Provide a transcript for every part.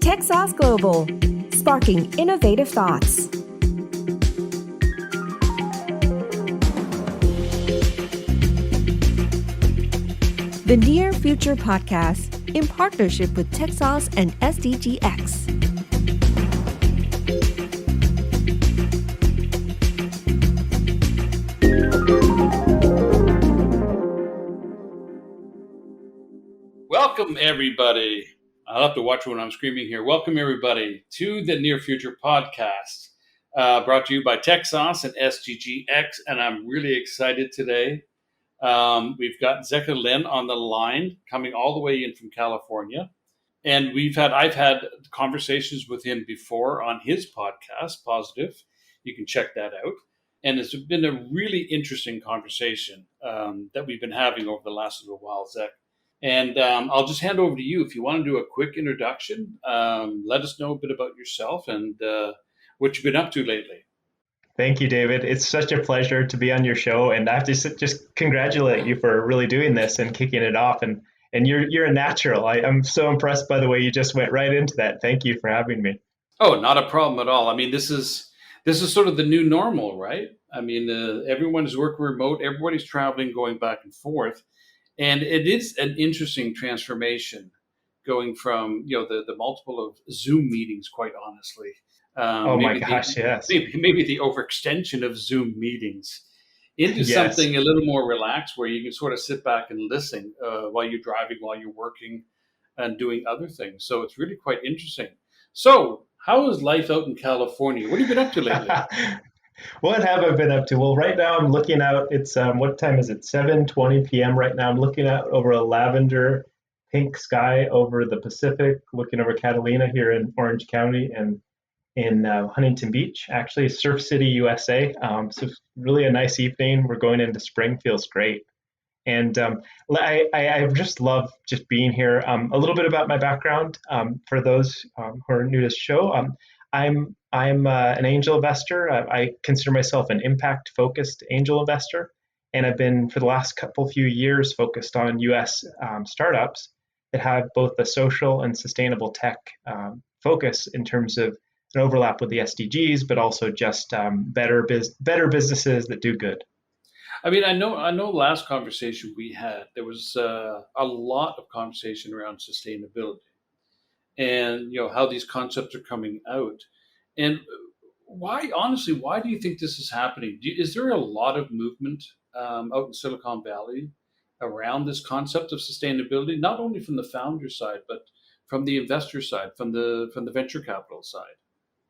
Techsauce Global, sparking innovative thoughts. The Near Future Podcast in partnership with Techsauce and SDGX. Welcome, everybody. I'll have to watch when I'm screaming here. Welcome, everybody, to the Near Future Podcast, brought to you by Techsauce and SDGX, and I'm really excited today. We've got Zecca Lehn on the line, coming all the way in from California, and I've had conversations with him before on his podcast, Positive. You can check that out, and it's been a really interesting conversation that we've been having over the last little while, Zec. And I'll just hand over to you if you want to do a quick introduction. Let us know a bit about yourself and what you've been up to lately. Thank you, David. It's such a pleasure to be on your show, and I have to just congratulate you for really doing this and kicking it off. And you're a natural. I'm so impressed by the way you just went right into that. Thank you for having me. Oh, not a problem at all. I mean, this is sort of the new normal, right? I mean, everyone's working remote, everybody's traveling, going back and forth. And it is an interesting transformation going from, the multiple of Zoom meetings, quite honestly. Yes. Maybe the overextension of Zoom meetings into something a little more relaxed where you can sort of sit back and listen while you're driving, while you're working and doing other things. So it's really quite interesting. So how is life out in California? What have you been up to lately? What have I been up to? Well, right now I'm looking out. It's what time is it? 7:20 p.m. right now. I'm looking out over a lavender pink sky over the Pacific, looking over Catalina here in Orange County and in Huntington Beach, actually Surf City, USA. So it's really a nice evening. We're going into spring. Feels great. And I just love just being here. A little bit about my background for those who are new to the show. I'm an angel investor. I consider myself an impact-focused angel investor, and I've been for the last few years focused on U.S. Startups that have both a social and sustainable tech focus in terms of an overlap with the SDGs, but also just better businesses that do good. I mean, I know. Last conversation we had, there was a lot of conversation around sustainability, and how these concepts are coming out. And why do you think this is happening? Is there a lot of movement out in Silicon Valley around this concept of sustainability, not only from the founder side, but from the investor side, from the venture capital side?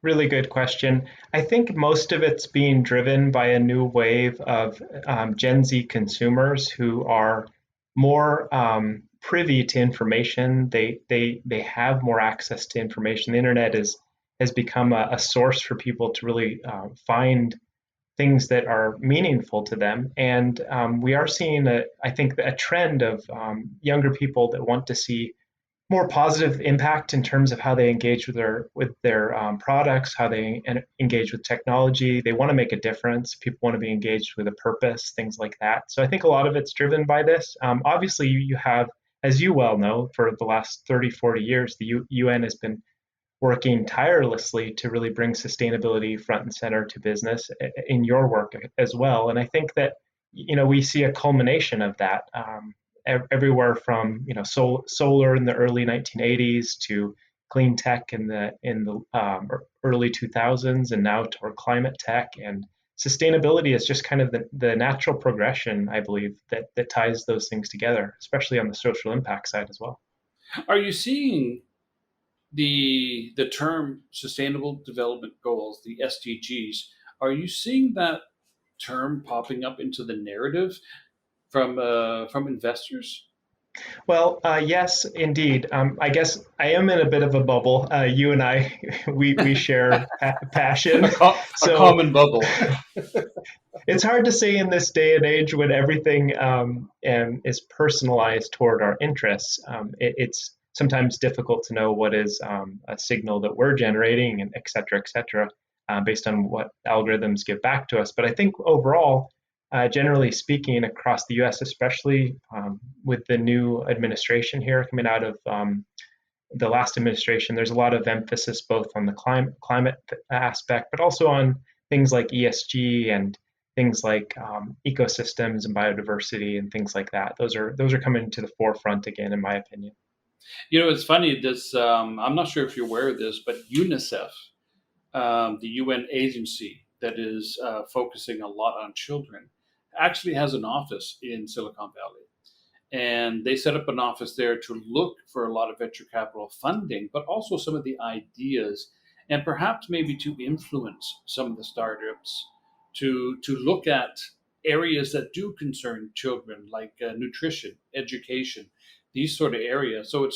Really good question. I think most of it's being driven by a new wave of Gen Z consumers who are more privy to information. They have more access to information. The internet has become a source for people to really find things that are meaningful to them. And we are seeing, I think, a trend of younger people that want to see more positive impact in terms of how they engage with their products, how they engage with technology. They want to make a difference. People want to be engaged with a purpose, things like that. So I think a lot of it's driven by this. Obviously, you have, as you well know, for the last 30, 40 years, the UN has been working tirelessly to really bring sustainability front and center to business in your work as well. And I think that, we see a culmination of that everywhere from, solar in the early 1980s to clean tech in the early 2000s, and now toward climate tech. And sustainability is just kind of the natural progression, I believe, that ties those things together, especially on the social impact side as well. Are you seeing the term Sustainable Development Goals, the SDGs, are you seeing that term popping up into the narrative from investors? Well, yes, indeed. I guess I am in a bit of a bubble. You and I, we share passion. A common bubble. It's hard to say in this day and age when everything is personalized toward our interests. It's sometimes difficult to know what is a signal that we're generating, and et cetera, based on what algorithms give back to us. But I think overall, generally speaking, across the U.S., especially with the new administration here coming out of the last administration, there's a lot of emphasis both on the climate aspect, but also on things like ESG and things like ecosystems and biodiversity and things like that. Those are coming to the forefront again, in my opinion. It's funny. This I'm not sure if you're aware of this, but UNICEF, the UN agency that is focusing a lot on children, actually has an office in Silicon Valley. And they set up an office there to look for a lot of venture capital funding, but also some of the ideas, and perhaps maybe to influence some of the startups to look at areas that do concern children, like nutrition, education, these sort of areas. So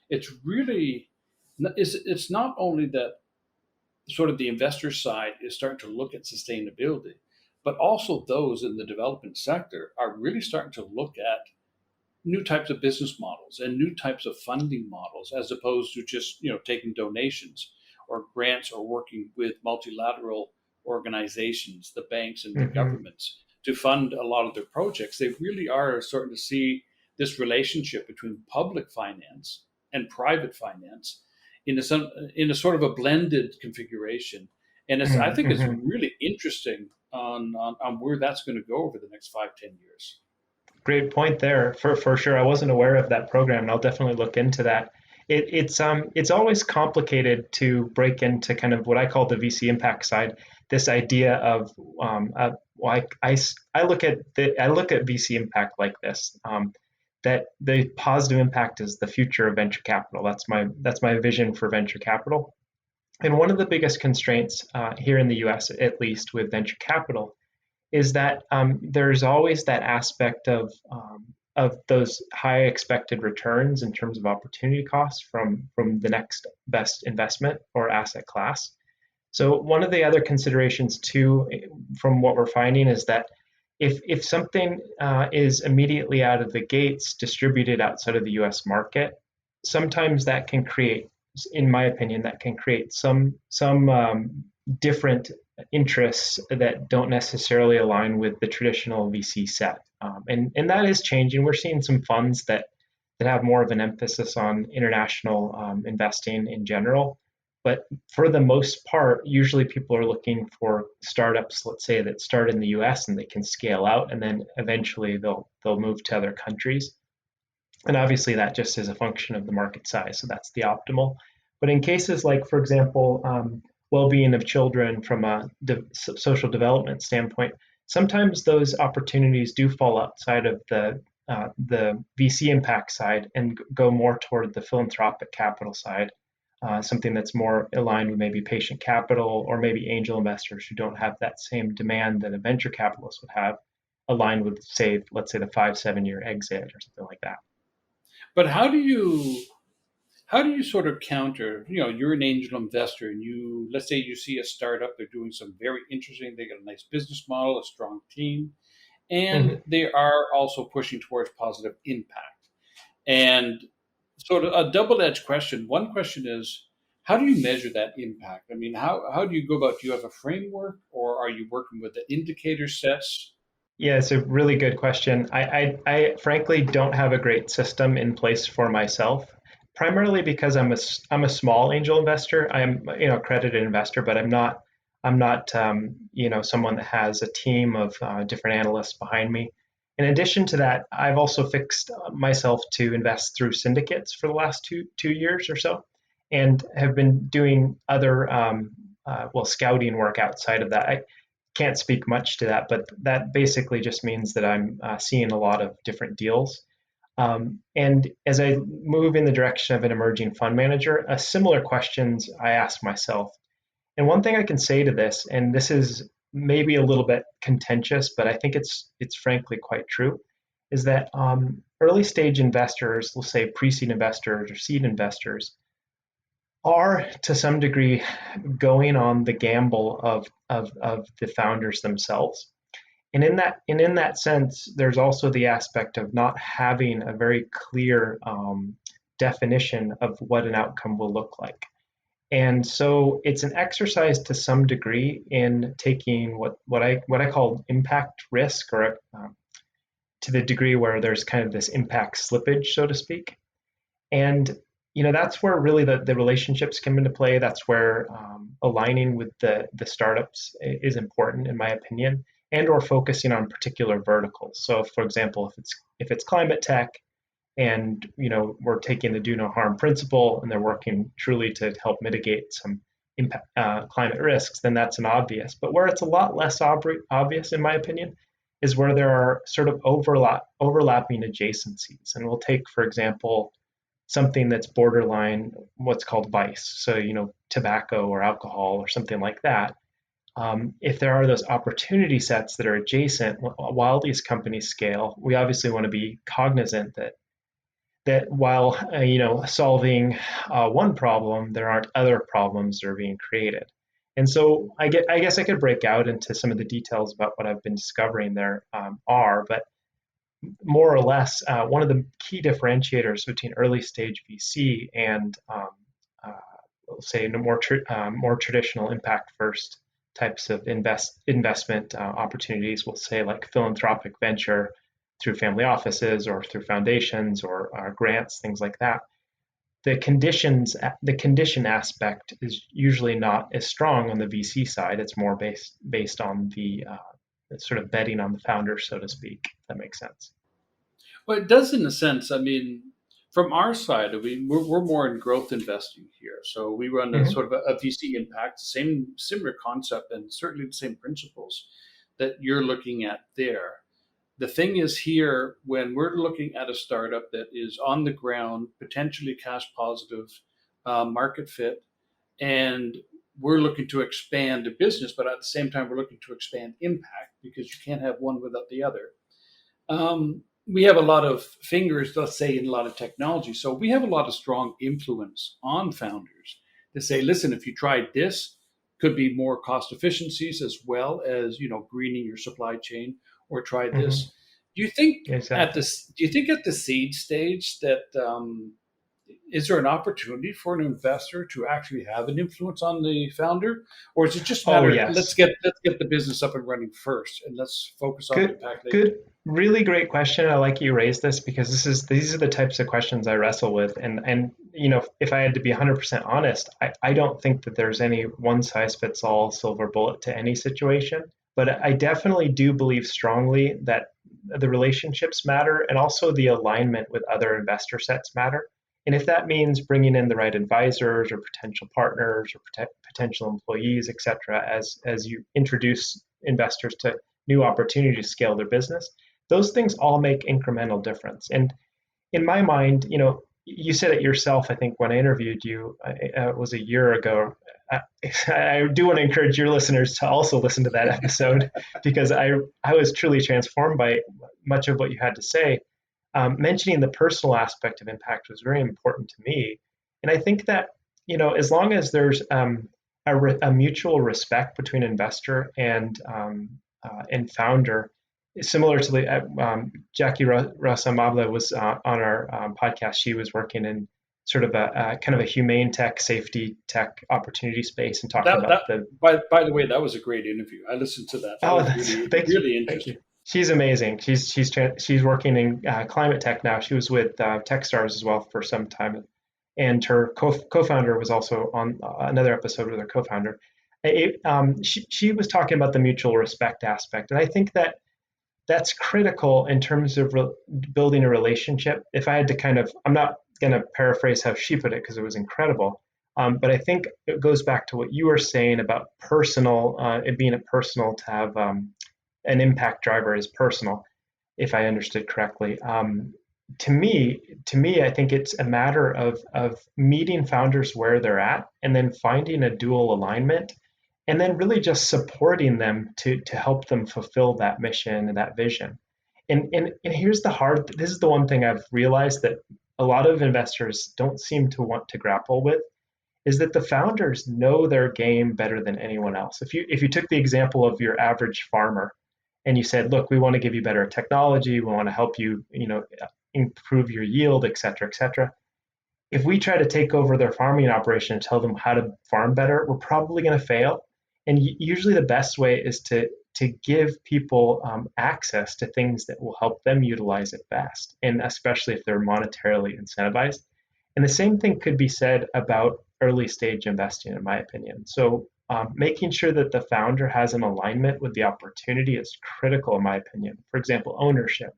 it's really it's not only that sort of the investor side is starting to look at sustainability, but also those in the development sector are really starting to look at new types of business models and new types of funding models, as opposed to just taking donations or grants or working with multilateral organizations, the banks and the governments, to fund a lot of their projects. They really are starting to see this relationship between public finance and private finance in a sort of a blended configuration. And I think it's really interesting on where that's going to go over the next 5-10 years. Great point there, for sure. I wasn't aware of that program, and I'll definitely look into that. It's always complicated to break into kind of what I call the VC impact side. This idea of I look at VC impact like this, that the positive impact is the future of venture capital. That's my vision for venture capital. And one of the biggest constraints here in the U.S., at least with venture capital, is that there's always that aspect of those high expected returns in terms of opportunity costs from the next best investment or asset class. So one of the other considerations too, from what we're finding, is that if something is immediately out of the gates distributed outside of the U.S. market, sometimes that can create, in my opinion, some different interests that don't necessarily align with the traditional VC set. And that is changing. We're seeing some funds that have more of an emphasis on international investing in general. But for the most part, usually people are looking for startups, let's say, that start in the US and they can scale out, and then eventually they'll move to other countries. And obviously that just is a function of the market size. So that's the optimal. But in cases like, for example, well-being of children from a social development standpoint, sometimes those opportunities do fall outside of the VC impact side and go more toward the philanthropic capital side, something that's more aligned with maybe patient capital or maybe angel investors who don't have that same demand that a venture capitalist would have, aligned with, say, let's say the 5-7 year exit or something like that. But how do you sort of counter, you're an angel investor and let's say you see a startup, they're doing some very interesting, they got a nice business model, a strong team, and they are also pushing towards positive impact. And sort of a double-edged question. One question is, how do you measure that impact? I mean, how do you go about, do you have a framework, or are you working with the indicator sets? Yeah, it's a really good question. I frankly don't have a great system in place for myself, primarily because I'm a small angel investor. I am accredited investor, but I'm not someone that has a team of different analysts behind me. In addition to that, I've also fixed myself to invest through syndicates for the last two years or so, and have been doing other scouting work outside of that. I can't speak much to that, but that basically just means that I'm seeing a lot of different deals. And as I move in the direction of an emerging fund manager, similar questions I ask myself. And one thing I can say to this, and this is maybe a little bit contentious, but I think it's frankly quite true, is that early stage investors, we'll say pre-seed investors or seed investors, are to some degree going on the gamble of the founders themselves. And in that sense, there's also the aspect of not having a very clear definition of what an outcome will look like. And so it's an exercise to some degree in taking what I call impact risk, or to the degree where there's kind of this impact slippage, so to speak. And that's where really the relationships come into play. That's where aligning with the startups is important, in my opinion, and or focusing on particular verticals. So, for example, if it's climate tech, and we're taking the do no harm principle, and they're working truly to help mitigate some impact, climate risks, then that's an obvious. But where it's a lot less obvious, in my opinion, is where there are sort of overlapping adjacencies. And we'll take, for example, something that's borderline what's called vice. So, tobacco or alcohol or something like that. If there are those opportunity sets that are adjacent while these companies scale, we obviously want to be cognizant that while solving one problem, there aren't other problems that are being created. And so I guess I could break out into some of the details about what I've been discovering there but more or less, one of the key differentiators between early stage VC and say more traditional impact first types of investment opportunities, we'll say like philanthropic venture through family offices or through foundations or grants, things like that. The condition aspect is usually not as strong on the VC side. It's more based on the sort of betting on the founder, so to speak. If that makes sense. Well, it does in a sense. I mean, from our side, we're more in growth investing here. So we run a sort of a VC impact, similar concept, and certainly the same principles that you're looking at there. The thing is here, when we're looking at a startup that is on the ground, potentially cash positive, market fit, and we're looking to expand a business, but at the same time, we're looking to expand impact because you can't have one without the other. We have a lot of fingers, let's say, in a lot of technology. So we have a lot of strong influence on founders to say, listen, if you tried this, could be more cost efficiencies as well as, greening your supply chain, or try this. Do you think at the seed stage that is there an opportunity for an investor to actually have an influence on the founder, or is it just matter? Let's get the business up and running first, and let's focus on impact later? Good, really great question. I like you raised this because these are the types of questions I wrestle with, and if I had to be 100% honest, I don't think that there's any one size fits all silver bullet to any situation. But I definitely do believe strongly that the relationships matter, and also the alignment with other investor sets matter. And if that means bringing in the right advisors or potential partners or potential employees, et cetera, as you introduce investors to new opportunities to scale their business, those things all make incremental difference. And in my mind, you said it yourself, I think, when I interviewed you, it was a year ago. I do want to encourage your listeners to also listen to that episode because I was truly transformed by much of what you had to say. Mentioning the personal aspect of impact was very important to me. And I think that, as long as there's a mutual respect between investor and founder, similar to the Jackie Rosamabla was on our podcast. She was working in sort of a kind of a humane tech, safety tech opportunity space, and talking about By the way, that was a great interview. I listened to that. That was really interesting. She's amazing. She's working in climate tech now. She was with Techstars as well for some time, and her co-founder was also on another episode with her co-founder. She was talking about the mutual respect aspect, and I think that that's critical in terms of building a relationship. If I had to I'm not going to paraphrase how she put it because it was incredible, but I think it goes back to what you were saying about personal, it being personal to have an impact driver is personal, if I understood correctly. To me, I think it's a matter of meeting founders where they're at and then finding a dual alignment, and then really just supporting them to help them fulfill that mission and that vision. And here's this is the one thing I've realized that a lot of investors don't seem to want to grapple with, is that the founders know their game better than anyone else. If you took the example of your average farmer and you said, look, we want to give you better technology, we want to help you, improve your yield, et cetera, et cetera. If we try to take over their farming operation and tell them how to farm better, we're probably going to fail. And usually the best way is to give people access to things that will help them utilize it best, and especially if they're monetarily incentivized. And the same thing could be said about early stage investing, in my opinion. So making sure that the founder has an alignment with the opportunity is critical, in my opinion. For example, ownership,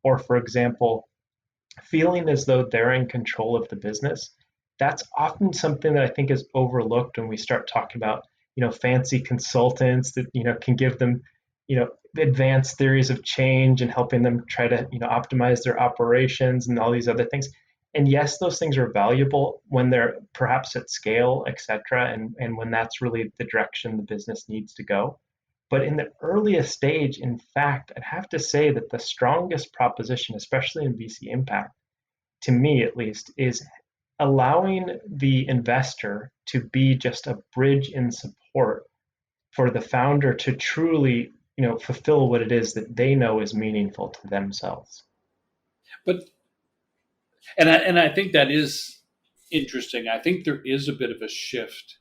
or for example, feeling as though they're in control of the business. That's often something that I think is overlooked when we start talking about, fancy consultants that, can give them, advanced theories of change and helping them try to, optimize their operations and all these other things. And yes, those things are valuable when they're perhaps at scale, et cetera, and when that's really the direction the business needs to go. But in the earliest stage, in fact, I'd have to say that the strongest proposition, especially in VC impact, to me at least, is allowing the investor to be just a bridge in support for the founder to truly, fulfill what it is that they know is meaningful to themselves. But and I think that is interesting. I think there is a bit of a shift,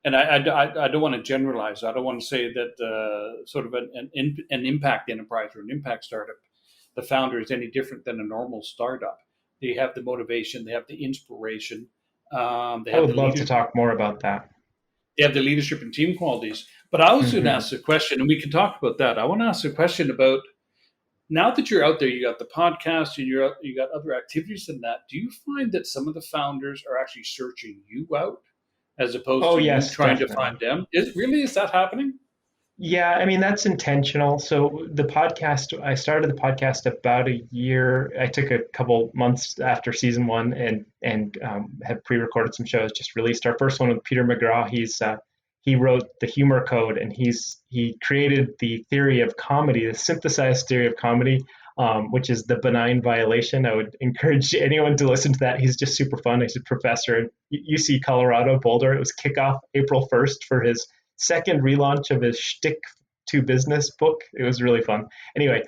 and I don't want to generalize. I don't want to say that sort of an impact enterprise or an impact startup, the founder is any different than a normal startup. They have the motivation, they have the inspiration. I would love to talk more about that. They have the leadership and team qualities. But I was going to ask a question, and we can talk about that. I want to ask a question about, now that you're out there, you got the podcast and you got other activities than that. Do you find that some of the founders are actually searching you out as opposed to you trying to find them? Is that happening? Yeah, I mean, that's intentional. So the podcast, I started the podcast about a year. I took a couple months after season one and had pre-recorded some shows, just released our first one with Peter McGraw. He wrote the humor code, and he created the theory of comedy, the synthesized theory of comedy, which is the benign violation. I would encourage anyone to listen to that. He's just super fun. He's a professor at UC Colorado Boulder. It was kickoff April 1st for his second relaunch of his Shtick to Business book. It was really fun. Anyway,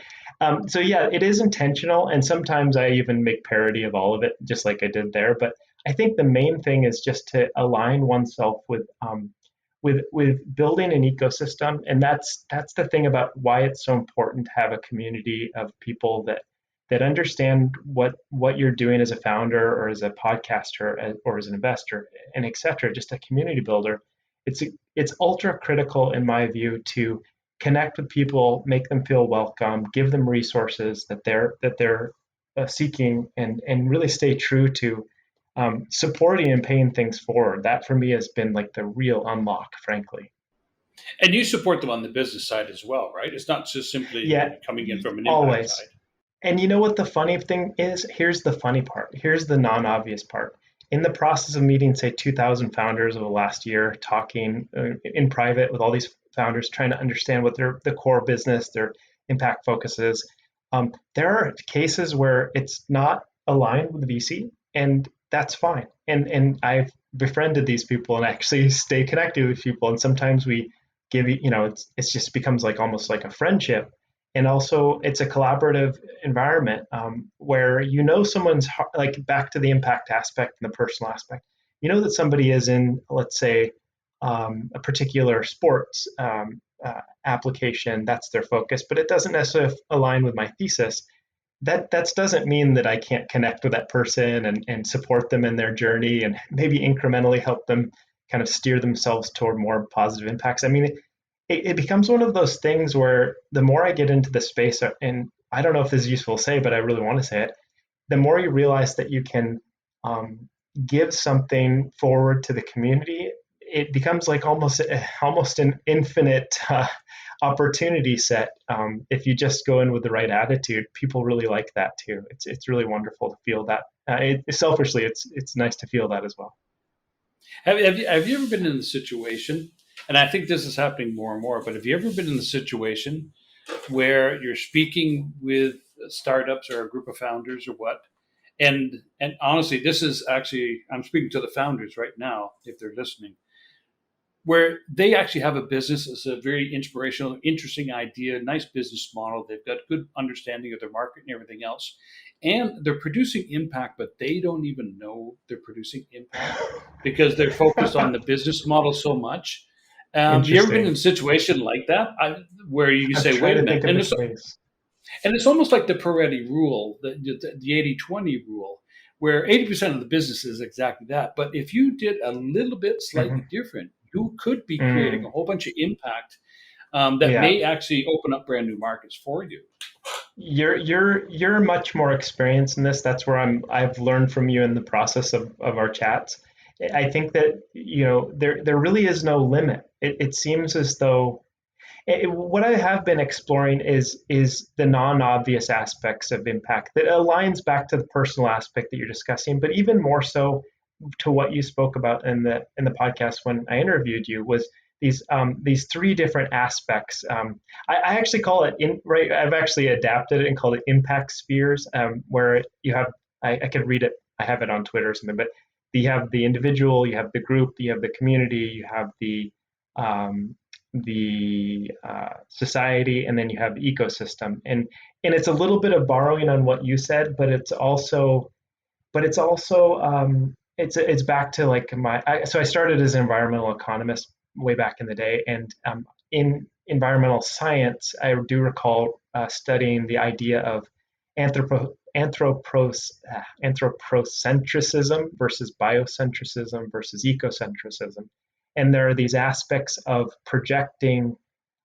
so yeah, it is intentional, and sometimes I even make parody of all of it, just like I did there. But I think the main thing is just to align oneself with building an ecosystem, and that's the thing about why it's so important to have a community of people that understand what you're doing as a founder or as a podcaster or as an investor, and et cetera. Just a community builder. It's ultra critical, in my view, to connect with people, make them feel welcome, give them resources that they're seeking, and really stay true to supporting and paying things forward. That for me has been like the real unlock, frankly. And you support them on the business side as well, right? It's not just simply coming in from an impact side. And you know what the funny thing is? Here's the funny part. Here's the non-obvious part. In the process of meeting, say, 2,000 founders over the last year, talking in private with all these founders, trying to understand what the core business, their impact focus is, there are cases where it's not aligned with the VC, and that's fine. And I've befriended these people and actually stay connected with people. And sometimes we give, it's just becomes like almost like a friendship. And also it's a collaborative environment where, someone's like, back to the impact aspect and the personal aspect, that somebody is in, let's say, a particular sports application, that's their focus, but it doesn't necessarily align with my thesis. That doesn't mean that I can't connect with that person and support them in their journey and maybe incrementally help them kind of steer themselves toward more positive impacts. I mean, it becomes one of those things where the more I get into the space, and I don't know if this is useful to say, but I really want to say it, the more you realize that you can give something forward to the community, it becomes like almost an infinite opportunity set. If you just go in with the right attitude, people really like that too. It's really wonderful to feel that. Selfishly, it's nice to feel that as well. Have you ever been in the situation, and I think this is happening more and more, but have you ever been in the situation where you're speaking with startups or a group of founders or what? And honestly, this is actually, I'm speaking to the founders right now, if they're listening, where they actually have a business. It's a very inspirational, interesting idea, nice business model. They've got good understanding of their market and everything else. And they're producing impact, but they don't even know they're producing impact because they're focused on the business model so much. Have you ever been in a situation like that where you say, wait a minute, and it's almost like the Peretti rule, the 80-20 rule, where 80% of the business is exactly that. But if you did a little bit slightly Mhm. different, you could be creating a Mm. whole bunch of impact that Yeah. may actually open up brand new markets for you. You're much more experienced in this. That's where I've learned from you in the process of our chats. I think that, there really is no limit. It seems as though what I have been exploring is the non-obvious aspects of impact that aligns back to the personal aspect that you're discussing, but even more so to what you spoke about in the podcast when I interviewed you was these three different aspects. I actually call it right. I've actually adapted it and called it impact spheres, where you have I could read it. I have it on Twitter or something, but you have the individual, you have the group, you have the community, you have um, the society, and then you have the ecosystem. And it's a little bit of borrowing on what you said, but it's back to like so I started as an environmental economist way back in the day, and in environmental science, I do recall studying the idea of anthropocentrism versus biocentrism versus ecocentrism, and there are these aspects of projecting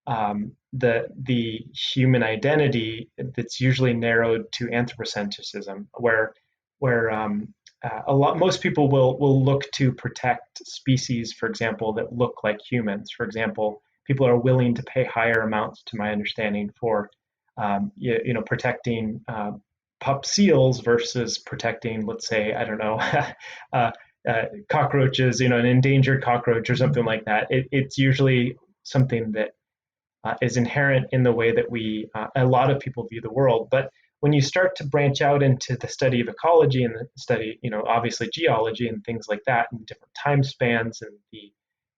the human identity that's usually narrowed to anthropocentrism, where most people will look to protect species, for example, that look like humans. For example, people are willing to pay higher amounts, to my understanding, for protecting pup seals versus protecting, let's say, I don't know, cockroaches, an endangered cockroach or something like that. It's usually something that is inherent in the way that a lot of people view the world. But when you start to branch out into the study of ecology and the study, obviously geology and things like that, and different time spans and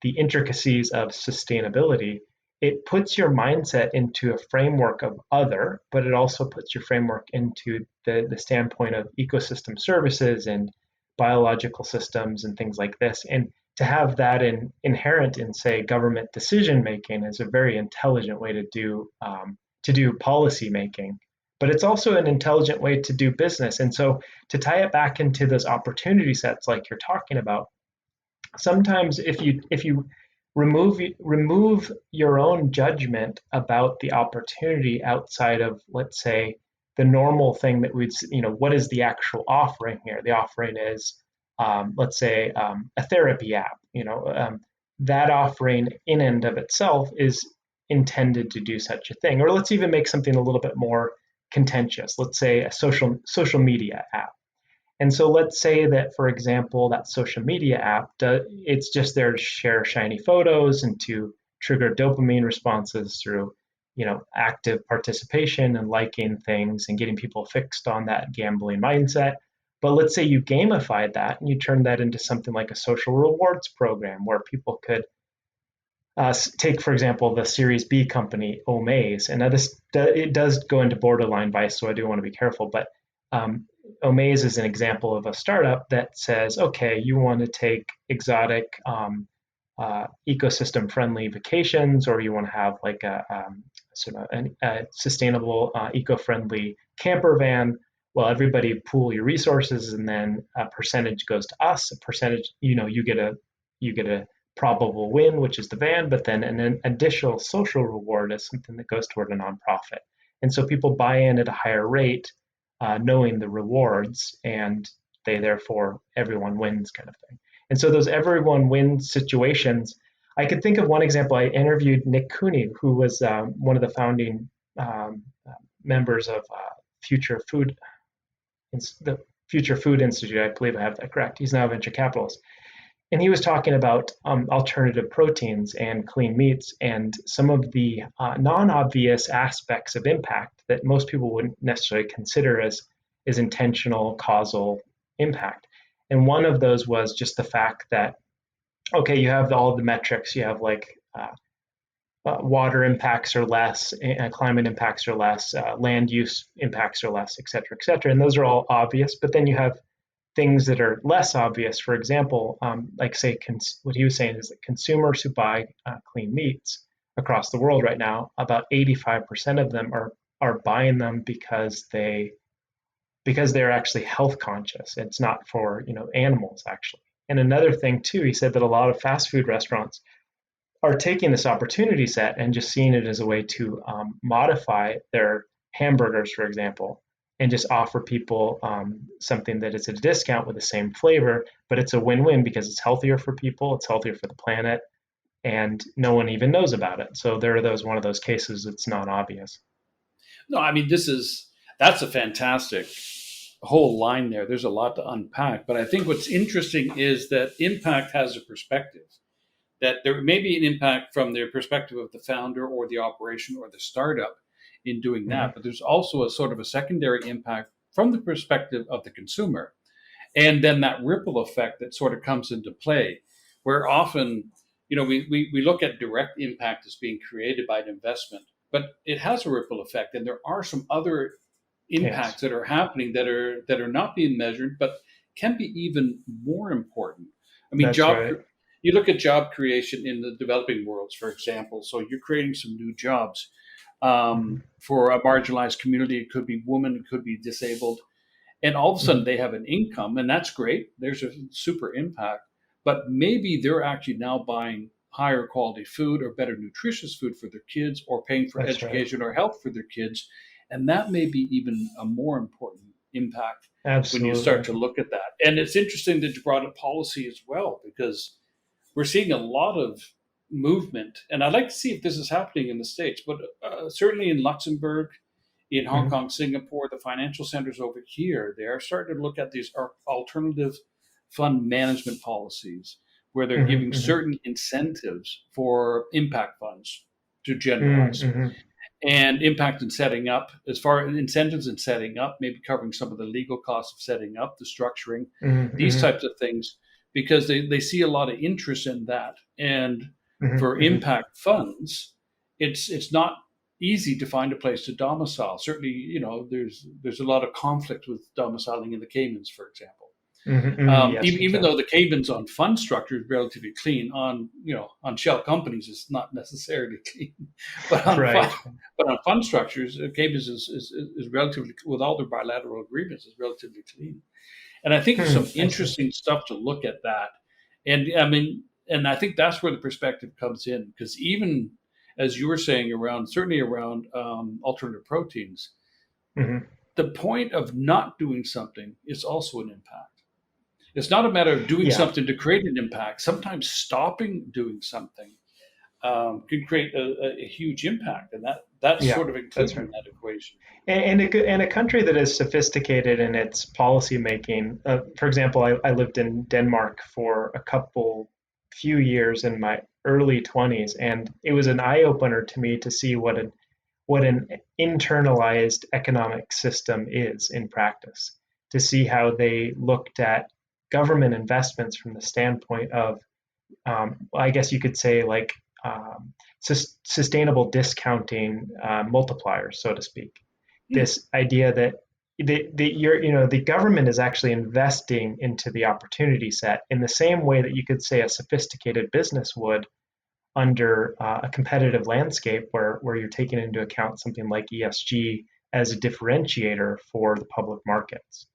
the intricacies of sustainability, it puts your mindset into a framework of other, but it also puts your framework into the standpoint of ecosystem services and biological systems and things like this. And to have that inherent in, say, government decision making is a very intelligent way to do policy making. But it's also an intelligent way to do business. And so to tie it back into those opportunity sets like you're talking about, sometimes if you remove your own judgment about the opportunity outside of, let's say, the normal thing that what is the actual offering here? The offering is, let's say, a therapy app. That offering in and of itself is intended to do such a thing. Or let's even make something a little bit more contentious. Let's say a social media app. And so let's say that, for example, that social media app, it's just there to share shiny photos and to trigger dopamine responses through, active participation and liking things and getting people fixed on that gambling mindset. But let's say you gamified that and you turned that into something like a social rewards program where people could take, for example, the Series B company, Omaze. And now it does go into borderline vice, so I do want to be careful. But Omaze is an example of a startup that says, okay, you want to take exotic, ecosystem-friendly vacations, or you want to have like a sustainable, eco-friendly camper van. Well, everybody pool your resources, and then a percentage goes to us. A percentage, you get a probable win, which is the van, but then an additional social reward is something that goes toward a nonprofit. And so people buy in at a higher rate, knowing the rewards, and everyone wins kind of thing. And so those everyone wins situations, I could think of one example. I interviewed Nick Cooney, who was one of the founding members of the Future Food Institute. I believe I have that correct. He's now a venture capitalist. And he was talking about alternative proteins and clean meats and some of the non-obvious aspects of impact that most people wouldn't necessarily consider as intentional causal impact. And one of those was just the fact that, okay, you have all the metrics. You have like water impacts are less, climate impacts are less, land use impacts are less, et cetera, et cetera. And those are all obvious. But then you have things that are less obvious. For example, like say what he was saying is that consumers who buy clean meats across the world right now, about 85% of them are buying them because they because they're actually health conscious. It's not for, animals actually. And another thing too, he said that a lot of fast food restaurants are taking this opportunity set and just seeing it as a way to modify their hamburgers, for example, and just offer people something that is at a discount with the same flavor, but it's a win-win because it's healthier for people, it's healthier for the planet, and no one even knows about it. So there are one of those cases it's not obvious. No, I mean, that's a fantastic whole line there. There's a lot to unpack, but I think what's interesting is that impact has a perspective. That there may be an impact from the perspective of the founder or the operation or the startup in doing that, but there's also a sort of a secondary impact from the perspective of the consumer. And then that ripple effect that sort of comes into play, where often, we look at direct impact as being created by an investment, but it has a ripple effect. And there are some other impacts that are happening that are not being measured, but can be even more important. I mean, you look at job creation in the developing worlds, for example. So you're creating some new jobs for a marginalized community. It could be women, it could be disabled. And all of a sudden they have an income, and that's great. There's a super impact. But maybe they're actually now buying higher quality food or better nutritious food for their kids, or paying for education or health for their kids. And that may be even a more important impact when you start to look at that. And it's interesting that you brought up policy as well, because we're seeing a lot of movement, and I'd like to see if this is happening in the States, but certainly in Luxembourg, in Hong Kong, Singapore, the financial centers over here, they are starting to look at these alternative fund management policies where they're giving certain incentives for impact funds, to generalize. And impact in setting up, as far as incentives in setting up, maybe covering some of the legal costs of setting up, the structuring, these types of things, because they see a lot of interest in that. And for impact funds, it's not easy to find a place to domicile. Certainly, there's a lot of conflict with domiciling in the Caymans, for example. Even though the Caymans on fund structure is relatively clean, on shell companies it's not necessarily clean, but on fund structures, Caymans is relatively, with all their bilateral agreements, is relatively clean. And I think there's some interesting stuff to look at that. And I mean, and I think that's where the perspective comes in, because even as you were saying certainly around alternative proteins, the point of not doing something is also an impact. It's not a matter of doing something to create an impact. Sometimes stopping doing something can create a huge impact, and that's sort of included in that equation. And a country that is sophisticated in its policy making. For example, I lived in Denmark for few years in my early 20s, and it was an eye opener to me to see what an internalized economic system is in practice. To see how they looked at government investments from the standpoint of, I guess you could say, like sustainable discounting multipliers, so to speak. This idea that the government is actually investing into the opportunity set in the same way that you could say a sophisticated business would under a competitive landscape where you're taking into account something like ESG as a differentiator for the public markets.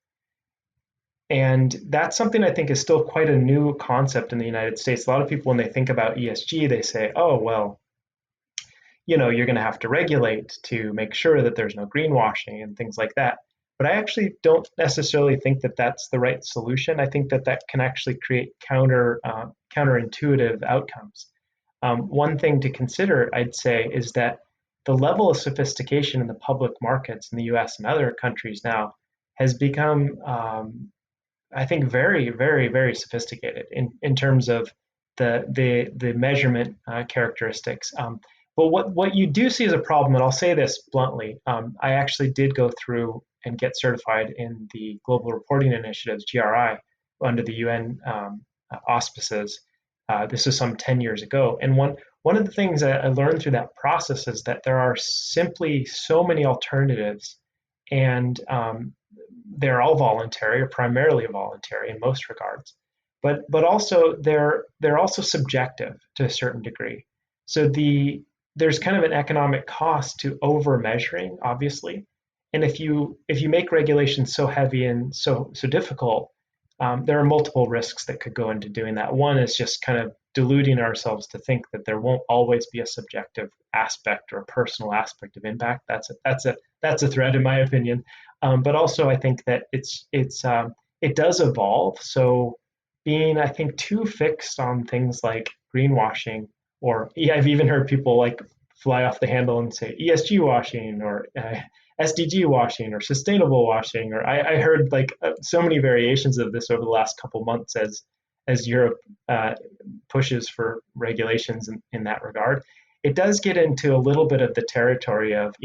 And that's something I think is still quite a new concept in the United States. A lot of people, when they think about ESG, they say, oh, well, you're going to have to regulate to make sure that there's no greenwashing and things like that. But I actually don't necessarily think that that's the right solution. I think that can actually create counterintuitive outcomes. One thing to consider, I'd say, is that the level of sophistication in the public markets in the US and other countries now has become I think very, very, very sophisticated in terms of the measurement characteristics. But what you do see as a problem, and I'll say this bluntly, I actually did go through and get certified in the Global Reporting Initiatives, GRI, under the UN auspices. This was some 10 years ago. And one of the things that I learned through that process is that there are simply so many alternatives, and they're all voluntary, or primarily voluntary in most regards, but also they're also subjective to a certain degree. So there's kind of an economic cost to over measuring, obviously, And if you make regulations so heavy and so difficult, there are multiple risks that could go into doing that. One is just kind of deluding ourselves to think that there won't always be a subjective aspect or a personal aspect of impact. That's a threat, in my opinion. But also, I think that it does evolve. So being, I think, too fixed on things like greenwashing, or I've even heard people like fly off the handle and say ESG washing, or SDG washing, or sustainable washing, or I heard like so many variations of this over the last couple months as Europe pushes for regulations in that regard. It does get into a little bit of the territory of,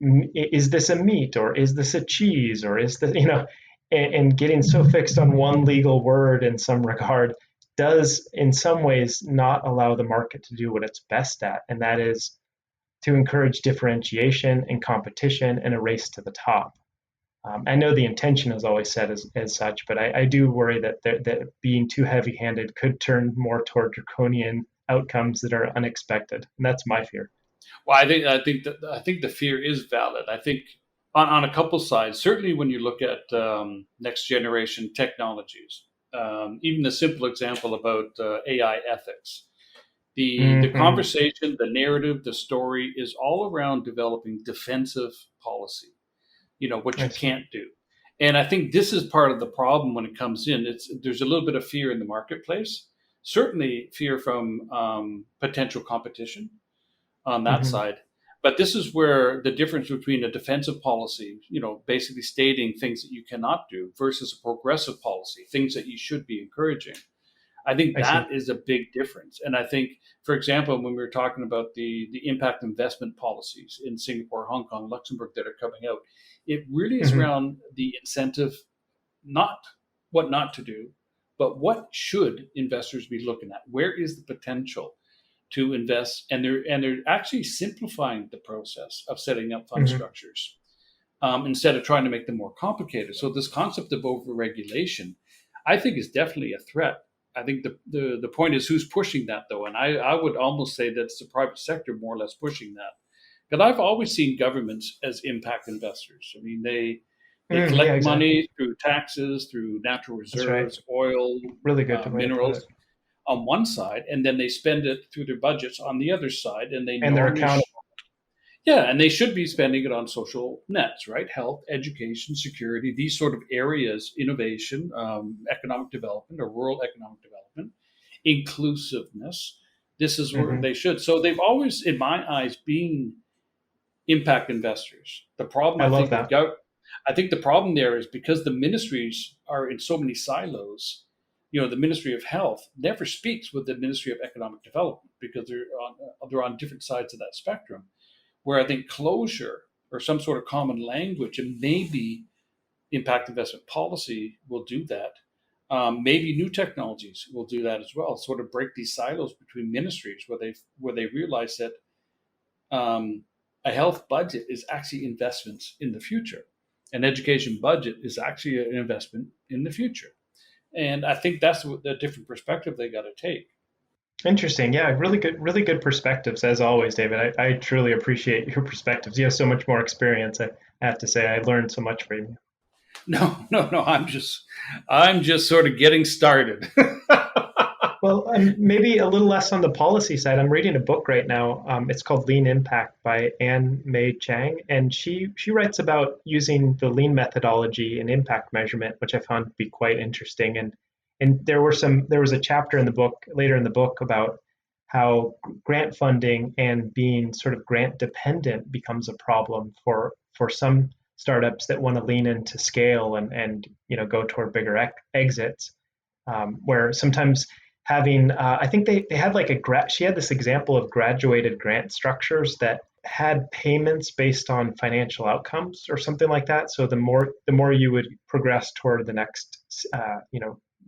is this a meat, or is this a cheese, or is this, and getting so fixed on one legal word in some regard does in some ways not allow the market to do what it's best at, and that is to encourage differentiation and competition and a race to the top. I know the intention is always set as such, but I do worry that being too heavy-handed could turn more toward draconian outcomes that are unexpected, and that's my fear. Well, I think the fear is valid. I think on a couple sides, certainly when you look at next generation technologies, even the simple example about AI ethics. The conversation, the narrative, the story is all around developing defensive policy, what you can't do. And I think this is part of the problem when it comes in. There's a little bit of fear in the marketplace, certainly fear from potential competition on that side. But this is where the difference between a defensive policy, basically stating things that you cannot do, versus a progressive policy, things that you should be encouraging. I think that is a big difference. And I think, for example, when we were talking about the impact investment policies in Singapore, Hong Kong, Luxembourg that are coming out, it really is around the incentive, not what not to do, but what should investors be looking at? Where is the potential to invest? And they're actually simplifying the process of setting up fund structures instead of trying to make them more complicated. So this concept of overregulation, I think, is definitely a threat. I think the point is who's pushing that, though. And I would almost say that it's the private sector more or less pushing that. Because I've always seen governments as impact investors. I mean, they collect money through taxes, through natural reserves, oil, really good minerals on one side, and then they spend it through their budgets on the other side. And they're accountable. And they should be spending it on social nets, right? Health, education, security, these sort of areas, innovation, economic development or rural economic development, inclusiveness. This is where they should. So they've always, in my eyes, been impact investors. The problem, I think the problem there is because the ministries are in so many silos. The Ministry of Health never speaks with the Ministry of Economic Development because they're on different sides of that spectrum. Where I think closure or some sort of common language, and maybe impact investment policy will do that. Maybe new technologies will do that as well. Sort of break these silos between ministries, where they realize that a health budget is actually investments in the future. An education budget is actually an investment in the future. And I think that's the different perspective they got to take. Interesting. Yeah, really good perspectives as always, David. I truly appreciate your perspectives. You have so much more experience. I have to say, I learned so much from you. No. I'm just sort of getting started. Well, maybe a little less on the policy side. I'm reading a book right now. It's called Lean Impact by Anne May Chang, and she writes about using the lean methodology in impact measurement, which I found to be quite interesting. And there was a chapter in the book, later in the book, about how grant funding and being sort of grant dependent becomes a problem for some startups that want to lean into scale and go toward bigger exits, where sometimes having I think they had like she had this example of graduated grant structures that had payments based on financial outcomes or something like that. So the more you would progress toward the next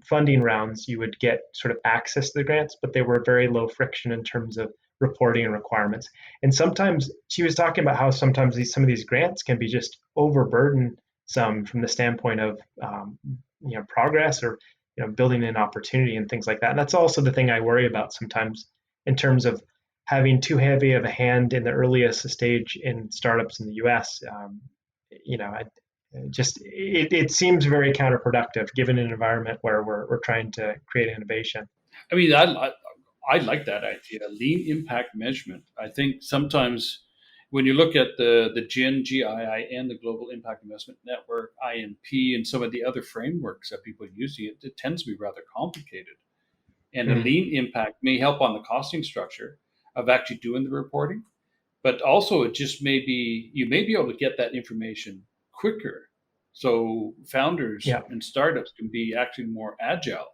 funding rounds, you would get sort of access to the grants, but they were very low friction in terms of reporting and requirements. And sometimes she was talking about how sometimes some of these grants can be just overburdensome from the standpoint of progress or building an opportunity and things like that. And that's also the thing I worry about sometimes in terms of having too heavy of a hand in the earliest stage in startups in the US. it seems very counterproductive given an environment where we're trying to create innovation. I mean, I like that idea, lean impact measurement. I think sometimes when you look at the GIIN, the Global Impact Investment Network, INP, and some of the other frameworks that people are using, it tends to be rather complicated. And a lean impact may help on the costing structure of actually doing the reporting, but also it just you may be able to get that information quicker. So founders and startups can be actually more agile,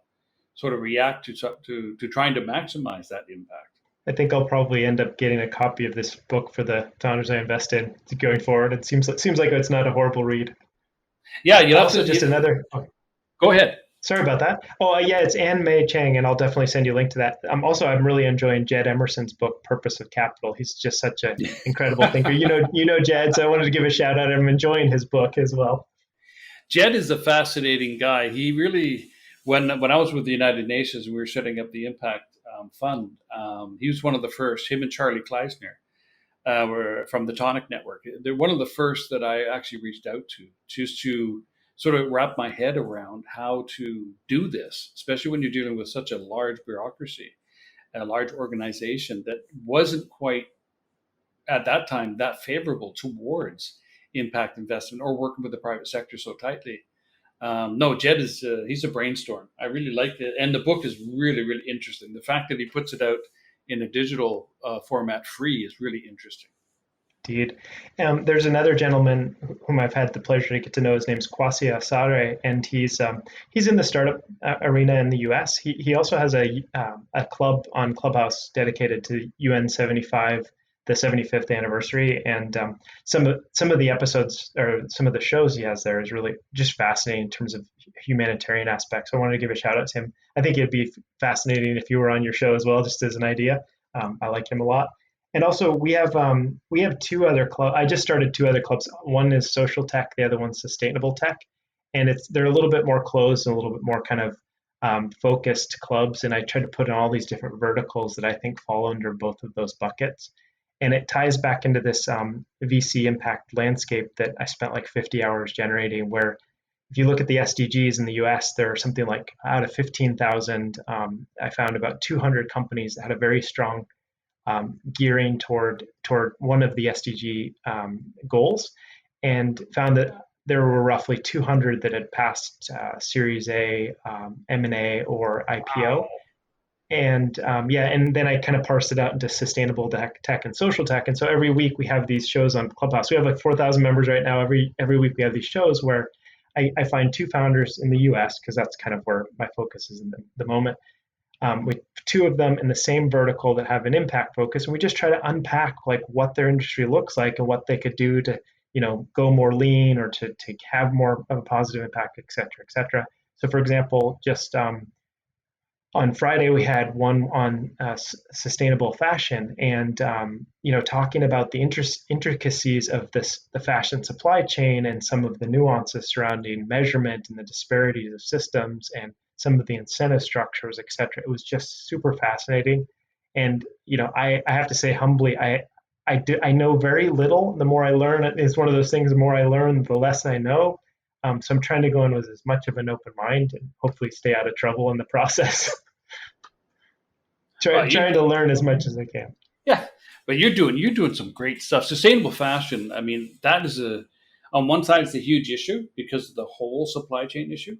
sort of react to trying to maximize that impact. I think I'll probably end up getting a copy of this book for the founders I invest in going forward. It seems like it's not a horrible read. Yeah, you also just another. Go ahead. Sorry about that. Oh, yeah, it's Anne May Chang, and I'll definitely send you a link to that. I'm really enjoying Jed Emerson's book, Purpose of Capital. He's just such an incredible thinker. You know Jed, so I wanted to give a shout out. I'm enjoying his book as well. Jed is a fascinating guy. He really, when I was with the United Nations, we were setting up the Impact Fund. He was one of the first. Him and Charlie Kleisner were from the Tonic Network. They're one of the first that I actually reached out to, just to sort of wrap my head around how to do this, especially when you're dealing with such a large bureaucracy, a large organization that wasn't quite at that time that favorable towards impact investment or working with the private sector so tightly. No, Jed he's a brainstorm. I really like it. And the book is really, really interesting. The fact that he puts it out in a digital format free is really interesting. Indeed. There's another gentleman whom I've had the pleasure to get to know. His name's Kwasi Asare, and he's in the startup arena in the U.S. He also has a club on Clubhouse dedicated to UN 75, the 75th anniversary, and some of the episodes or some of the shows he has there is really just fascinating in terms of humanitarian aspects. So I wanted to give a shout out to him. I think it'd be fascinating if you were on your show as well, just as an idea. I like him a lot. And also we have two other clubs. I just started two other clubs. One is social tech, the other one's sustainable tech, and they're a little bit more closed and a little bit more kind of focused clubs. And I try to put in all these different verticals that I think fall under both of those buckets. And it ties back into this VC impact landscape that I spent like 50 hours generating, where if you look at the SDGs in the US, there are something like out of 15,000, I found about 200 companies that had a very strong gearing toward one of the SDG goals, and found that there were roughly 200 that had passed Series A, M&A, or IPO. And and then I kind of parsed it out into sustainable tech and social tech. And so every week we have these shows on Clubhouse. We have like 4,000 members right now. Every week we have these shows where I find two founders in the US, because that's kind of where my focus is in the moment. With two of them in the same vertical that have an impact focus, and we just try to unpack like what their industry looks like and what they could do to, go more lean or to have more of a positive impact, et cetera, et cetera. So for example, just on Friday, we had one on sustainable fashion, and talking about the intricacies of the fashion supply chain and some of the nuances surrounding measurement and the disparities of systems and some of the incentive structures, et cetera. It was just super fascinating. And I have to say humbly, I know very little. The more I learn, it's one of those things. The more I learn, the less I know. So I'm trying to go in with as much of an open mind and hopefully stay out of trouble in the process. Trying to learn as much as I can. Yeah, but you're doing some great stuff. Sustainable fashion. I mean, that is on one side, it's a huge issue because of the whole supply chain issue,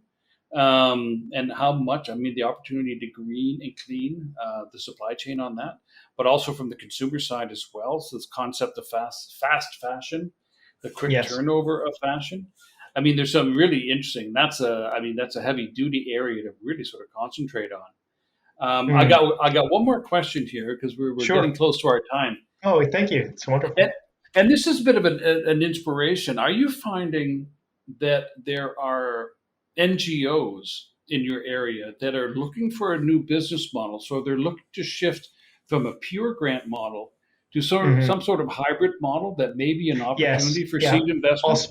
and how much. I mean, the opportunity to green and clean the supply chain on that, but also from the consumer side as well. So this concept of fast fashion, the quick turnover of fashion. I mean, there's some really interesting. That's a heavy duty area to really sort of concentrate on. I got one more question here because we're getting close to our time. Oh, thank you. It's wonderful. And this is a bit of an inspiration. Are you finding that there are NGOs in your area that are looking for a new business model? So they're looking to shift from a pure grant model to some sort of hybrid model that may be an opportunity for seed investment?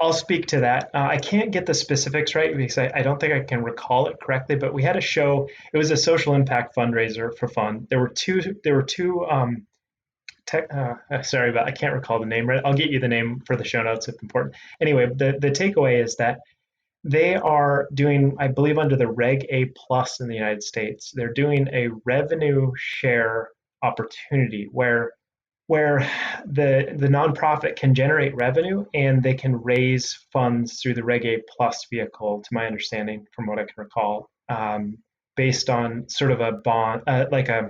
I'll speak to that. I can't get the specifics right because I don't think I can recall it correctly, but we had a show. It was a social impact fundraiser for fun. There were two sorry, but I can't recall the name. I'll get you the name for the show notes if important. Anyway, the takeaway is that they are doing, I believe, under the Reg A plus in the United States, they're doing a revenue share opportunity where the nonprofit can generate revenue and they can raise funds through the Reg A plus vehicle, to my understanding, from what I can recall, based on sort of a bond, like a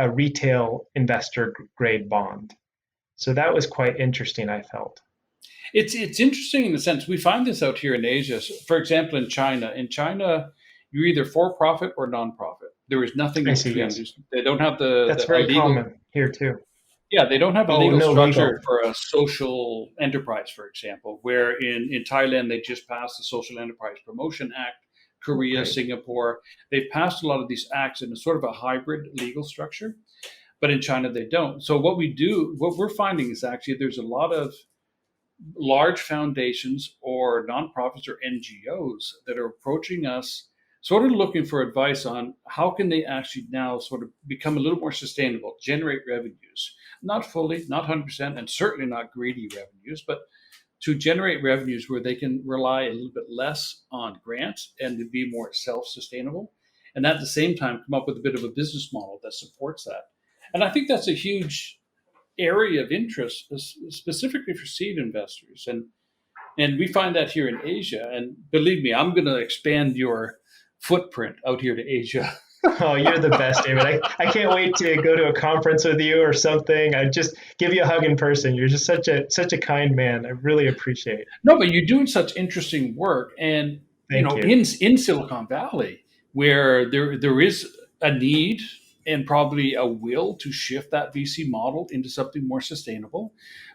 retail investor grade bond. So that was quite interesting, I felt. It's interesting in the sense we find this out here in Asia. For example, in China. In China, you're either for profit or nonprofit. There is nothing in between. Yes. They don't have That's very legal, common here too. Yeah, they don't have a legal structure for a social enterprise, for example, where in Thailand they just passed the Social Enterprise Promotion Act. Korea, Singapore, they've passed a lot of these acts in a sort of a hybrid legal structure, but in China they don't. So what we're finding is actually there's a lot of large foundations or nonprofits or NGOs that are approaching us sort of looking for advice on how can they actually now sort of become a little more sustainable, generate revenues, not fully, not 100%, and certainly not greedy revenues, but to generate revenues where they can rely a little bit less on grants and to be more self-sustainable, and at the same time come up with a bit of a business model that supports that. And I think that's a huge area of interest, specifically for seed investors. And we find that here in Asia. And believe me, I'm going to expand your footprint out here to Asia. Oh, you're the best, David. I can't wait to go to a conference with you or something. I just give you a hug in person. You're just such a kind man. I really appreciate it. No, but you're doing such interesting work. And Thank you. In Silicon Valley, where there is a need and probably a will to shift that VC model into something more sustainable,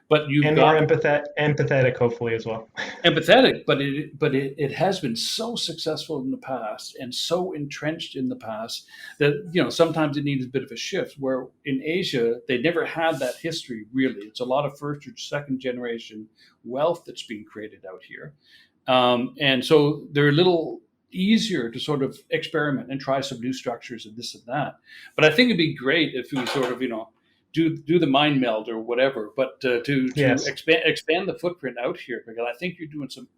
but more empathetic, hopefully as well. Empathetic, but it has been so successful in the past and so entrenched in the past that sometimes it needs a bit of a shift. Where in Asia they never had that history really. It's a lot of first or second generation wealth that's being created out here, and so they're a little easier to sort of experiment and try some new structures and this and that. But I think it'd be great if we sort of do the mind meld or whatever, but to expand the footprint out here, because I think you're doing some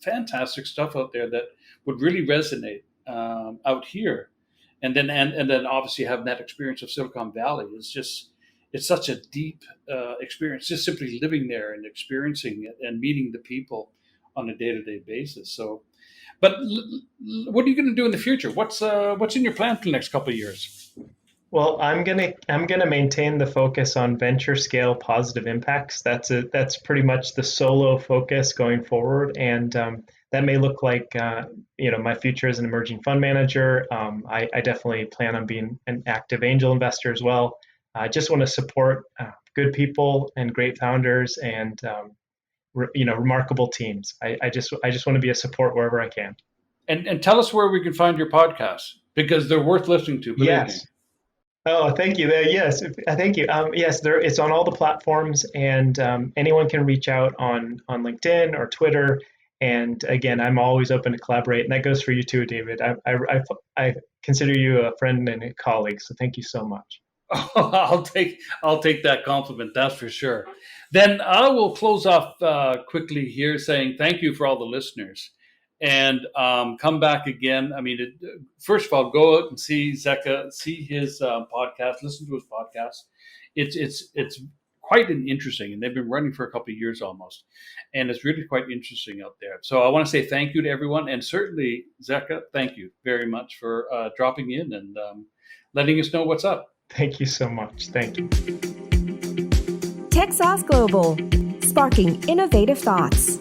fantastic stuff out there that would really resonate out here. And then obviously having that experience of Silicon Valley it's such a deep experience, just simply living there and experiencing it and meeting the people on a day-to-day basis. So, but what are you going to do in the future? What's in your plan for the next couple of years? Well, I'm gonna maintain the focus on venture scale positive impacts. That's pretty much the solo focus going forward, and that may look like my future as an emerging fund manager. I definitely plan on being an active angel investor as well. I just want to support good people and great founders and remarkable teams. I just want to be a support wherever I can. And tell us where we can find your podcasts, because they're worth listening to. Yes. Me. Oh, thank you. Yes, thank you. Yes, it's on all the platforms, and anyone can reach out on LinkedIn or Twitter. And again, I'm always open to collaborate, and that goes for you too, David. I consider you a friend and a colleague, so thank you so much. Oh, I'll take that compliment, that's for sure. Then I will close off quickly here, saying thank you for all the listeners. And come back again. I mean, first of all, go out and see Zecca, see his podcast, listen to his podcast. It's quite interesting, and they've been running for a couple of years almost, and it's really quite interesting out there. So I want to say thank you to everyone, and certainly Zecca, thank you very much for dropping in and letting us know what's up. Thank you so much. Thank you. Techsauce Global, sparking innovative thoughts.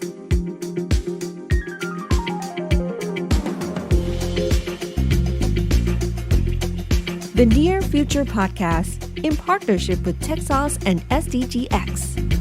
The Near Future Podcast in partnership with Techsauce and SDGX.